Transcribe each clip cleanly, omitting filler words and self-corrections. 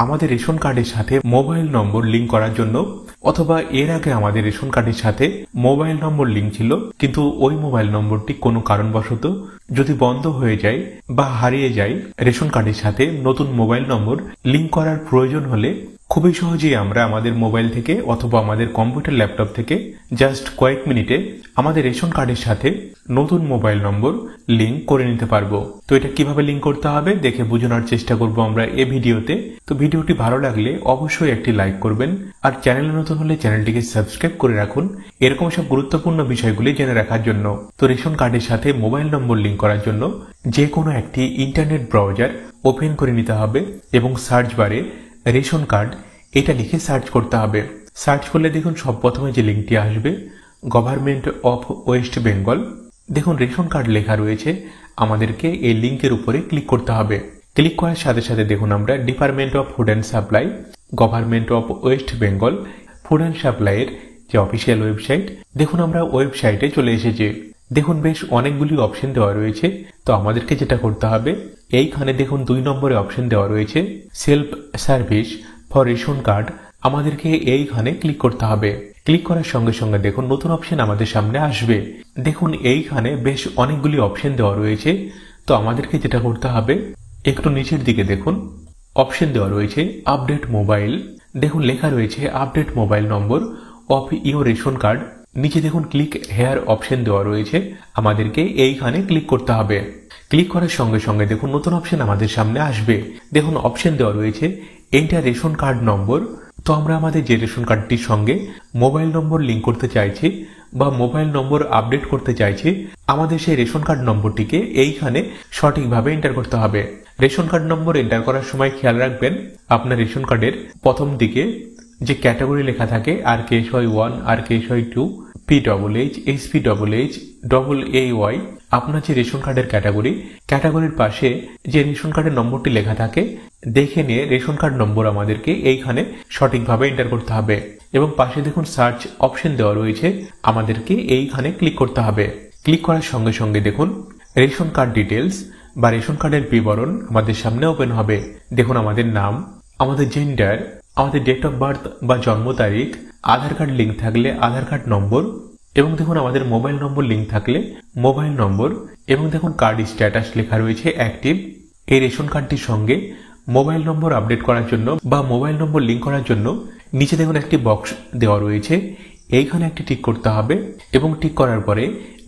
আমাদের রেশন কার্ডের সাথে মোবাইল নম্বর লিংক করার জন্য, অথবা এর আগে আমাদের রেশন কার্ডের সাথে মোবাইল নম্বর লিংক ছিল কিন্তু ওই মোবাইল নম্বরটি কোনো কারণবশত যদি বন্ধ হয়ে যায় বা হারিয়ে যায়, রেশন কার্ডের সাথে নতুন মোবাইল নম্বর লিংক করার প্রয়োজন হলে খুবই সহজেই আমরা আমাদের মোবাইল থেকে অথবা আমাদের কম্পিউটার ল্যাপটপ থেকে জাস্ট কয়েক মিনিটে আমাদের রেশন কার্ডের সাথে নতুন মোবাইল নম্বর লিংক করে নিতে পারবো। তো এটা কিভাবে লিংক করতে হবে দেখে বোঝানোর চেষ্টা করব আমরা এই ভিডিওতে। তো ভিডিওটি ভালো লাগলে অবশ্যই একটি লাইক করবেন, আর চ্যানেলে নতুন হলে চ্যানেলটিকে সাবস্ক্রাইব করে রাখুন এরকম সব গুরুত্বপূর্ণ বিষয়গুলি জেনে রাখার জন্য। তো রেশন কার্ডের সাথে মোবাইল নম্বর লিংক করার জন্য যে কোনো একটি ইন্টারনেট ব্রাউজার ওপেন করে নিতে হবে এবং সার্চ বারে রেশন কার্ড এটা লিখে সার্চ করতে হবে। সার্চ করলে দেখুন সব প্রথমে যে লিঙ্কটি আসবে গভর্নমেন্ট অফ ওয়েস্ট বেঙ্গল। দেখুন রেশন কার্ড লেখা রয়েছে, আমাদেরকে এই লিঙ্কের উপরে ক্লিক করতে হবে। ক্লিক করার সাথে সাথে দেখুন আমরা department of food and supply, government of West Bengal food and সাপ্লাইয়ের যে অফিসিয়াল ওয়েবসাইট, দেখুন আমরা ওয়েবসাইটে চলে এসেছি। দেখুন বেশ অনেকগুলি অপশন দেওয়া রয়েছে। তো আমাদেরকে যেটা করতে হবে, এইখানে দেখুন 2 নম্বরে অপশন দেওয়া রয়েছে self service for ration card, আমাদেরকে এইখানে ক্লিক করতে হবে। ক্লিক করার সঙ্গে সঙ্গে দেখুন নতুন অপশন আমাদের সামনে আসবে। দেখুন এইখানে বেশ অনেকগুলি অপশন দেওয়া রয়েছে। তো আমাদেরকে যেটা করতে হবে, একটু নিচের দিকে দেখুন অপশন দেওয়া রয়েছে আপডেট মোবাইল। দেখুন লেখা রয়েছে update mobile number of your ration card. নিচে দেখুন ক্লিক হেয়ার অপশন দেওয়া রয়েছে, আমাদেরকে এইখানে ক্লিক করতে হবে। ক্লিক করার সঙ্গে সঙ্গে দেখুন নতুন অপশন আমাদের সামনে আসবে। দেখুন অপশন দেওয়া রয়েছে এন্টার রেশন কার্ড নম্বর। তো আমরা আমাদের যে রেশন কার্ডটির সঙ্গে মোবাইল নম্বর লিংক করতে চাইছি বা মোবাইল নম্বর আপডেট করতে চাইছি, আমাদের সেই রেশন কার্ড নম্বরটিকে এইখানে সঠিকভাবে এন্টার করতে হবে। রেশন কার্ড নম্বর এন্টার করার সময় খেয়াল রাখবেন আপনার রেশন কার্ডের প্রথম দিকে যে ক্যাটাগরি লেখা থাকে RKSY1, RKSY2, PHH, SPHH, AAY, আপনার যে রেশন কার্ডের ক্যাটাগরির পাশে যে রেশন কার্ডের নম্বরটি লেখা থাকে দেখে নিয়ে রেশন কার্ড নম্বর আমাদেরকে এইখানে সঠিকভাবে এন্টার করতে হবে। এবং পাশে দেখুন সার্চ অপশন দেওয়া রয়েছে, আমাদেরকে এইখানে ক্লিক করতে হবে। ক্লিক করার সঙ্গে সঙ্গে দেখুন রেশন কার্ড ডিটেলস বা রেশন কার্ডের বিবরণ আমাদের সামনে ওপেন হবে। দেখুন আমাদের নাম, আমাদের জেন্ডার, আমাদের ডেট অফ বার্থ বা জন্ম তারিখ, আধার কার্ড লিঙ্ক থাকলে আধার কার্ড নম্বর, এবং দেখুন আমাদের মোবাইল নম্বর লিঙ্ক থাকলে মোবাইল নম্বর, এবং দেখুন কার্ড স্ট্যাটাস লেখা রয়েছে অ্যাক্টিভ। এই রেশন কার্ডটির সঙ্গে মোবাইল নম্বর আপডেট করার জন্য বা মোবাইল নম্বর লিঙ্ক করার জন্য নিচে দেখুন একটি বক্স দেওয়া রয়েছে, এইখানে একটি টিক করতে হবে। এবং টিক করার পরে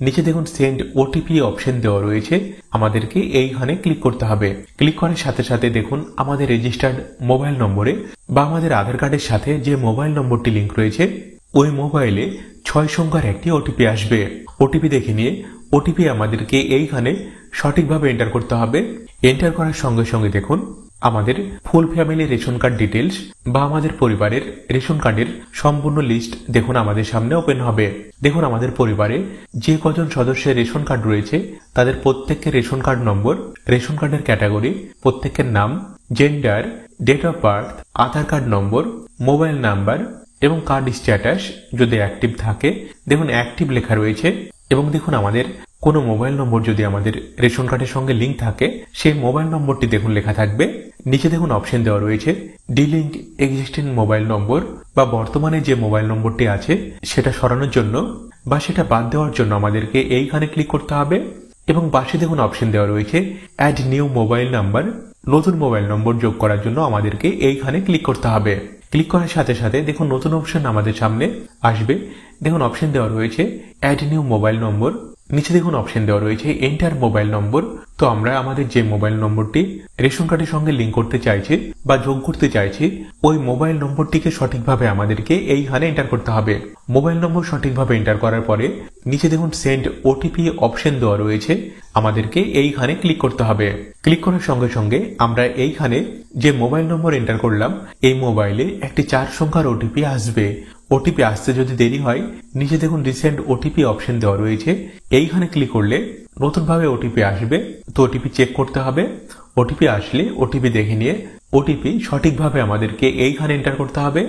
নিচে দেখুন সেন্ড ওটিপি অপশন দেওয়া রয়েছে, আমাদেরকে এইখানে ক্লিক করতে হবে। ক্লিক করার সাথে সাথে দেখুন আমাদের রেজিস্টার্ড মোবাইল নম্বরে বা আমাদের আধার কার্ডের সাথে যে মোবাইল নম্বরটি লিঙ্ক রয়েছে ওই মোবাইলে 6 সংখ্যার একটি ওটিপি আসবে। ওটিপি দেখে নিয়ে ওটিপি আমাদেরকে এইখানে সঠিকভাবে এন্টার করতে হবে। এন্টার করার সঙ্গে সঙ্গে দেখুন আমাদের full family ration card details বা আমাদের পরিবারের রেশন কার্ডের সম্পূর্ণ লিস্ট দেখুন আমাদের সামনে ওপেন হবে। দেখুন আমাদের পরিবারে যে কজন সদস্যের রেশন কার্ড রয়েছে তাদের প্রত্যেকের রেশন কার্ড নম্বর, রেশন কার্ডের ক্যাটাগরি, প্রত্যেকের নাম, gender, date of birth, Aadhaar card number, mobile number এবং কার্ড স্ট্যাটাস যদি অ্যাক্টিভ থাকে দেখুন অ্যাক্টিভ লেখা রয়েছে। এবং দেখুন আমাদের কোনো মোবাইল নম্বর যদি আমাদের রেশন কার্ডের সঙ্গে লিঙ্ক থাকে সেই মোবাইল নম্বরটি দেখুন লেখা থাকবে। নিচে দেখুন অপশন দেওয়া রয়েছে ডিলিঙ্ক এক্সিস্টিং মোবাইল নম্বর, বা বর্তমানে যে মোবাইল নম্বরটি আছে সেটা সরানোর জন্য বা সেটা বাদ দেওয়ার জন্য আমাদেরকে এইখানে ক্লিক করতে হবে। এবং পাশে দেখুন অপশন দেওয়া রয়েছে অ্যাড নিউ মোবাইল নাম্বার, নতুন মোবাইল নম্বর যোগ করার জন্য আমাদেরকে এইখানে ক্লিক করতে হবে। ক্লিক করার সাথে সাথে দেখুন নতুন অপশন আমাদের সামনে আসবে। দেখুন অপশন দেওয়া রয়েছে অ্যাড নিউ মোবাইল নম্বর, নিচে দেখুন অপশন দেওয়া রয়েছে এন্টার মোবাইল নম্বর। তো আমরা আমাদের যে মোবাইল নম্বরটি রেশন কার্ডের সঙ্গে লিঙ্ক করতে চাইছি বা যোগ করতে চাইছি ওই মোবাইল নম্বরটিকে সঠিকভাবে আমাদেরকে এইখানে এন্টার করতে হবে। মোবাইল নম্বর সঠিকভাবে এন্টার করার পরে নিচে দেখুন সেন্ড ওটিপি অপশন দেওয়া রয়েছে, আমাদেরকে এইখানে ক্লিক করতে হবে। ক্লিক করার সঙ্গে সঙ্গে আমরা এইখানে যে মোবাইল নম্বর এন্টার করলাম এই মোবাইলে একটি 4 সংখ্যার ওটিপি আসবে। ওটিপি আসতে যদি দেরি হয় নিচে দেখুন রিসেন্ট ওটিপি অপশন দেওয়া রয়েছে, এইখানে ক্লিক করলে নতুনভাবে ওটিপি আসবে। তো ওটিপি চেক করতে হবে। ওটিপি আসলে ওটিপি দেখে নিয়ে ওটিপি সঠিকভাবে আমাদেরকে এইখানে এন্টার করতে হবে।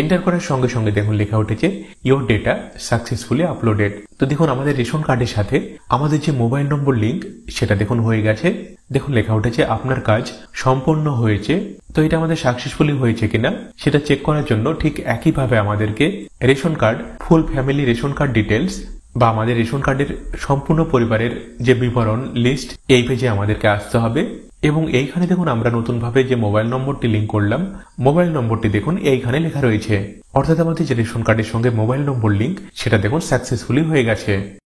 এন্টার করার সঙ্গে সঙ্গে দেখুন লেখা উঠেছে ইওর ডেটা সাকসেসফুলি আপলোডেড। তো দেখুন আমাদের রেশন কার্ডের সাথে আমাদের যে মোবাইল নম্বর লিঙ্ক সেটা দেখুন হয়ে গেছে। দেখুন লেখা উঠেছে আপনার কাজ সম্পন্ন হয়েছে। তো এটা আমাদের সাকসেসফুলি হয়েছে কিনা সেটা চেক করার জন্য ঠিক একইভাবে আমাদেরকে ration card, full family ration card details বা আমাদের রেশন কার্ডের সম্পূর্ণ পরিবারের যে বিবরণ লিস্ট, এই পেজে আমাদেরকে আসতে হবে। এবং এইখানে দেখুন আমরা নতুন ভাবে যে মোবাইল নম্বরটি লিঙ্ক করলাম, মোবাইল নম্বরটি দেখুন এইখানে লেখা রয়েছে, অর্থাৎ আমাদের যে রেশন কার্ডের সঙ্গে মোবাইল নম্বর লিঙ্ক সেটা দেখুন সাকসেসফুলি হয়ে গেছে।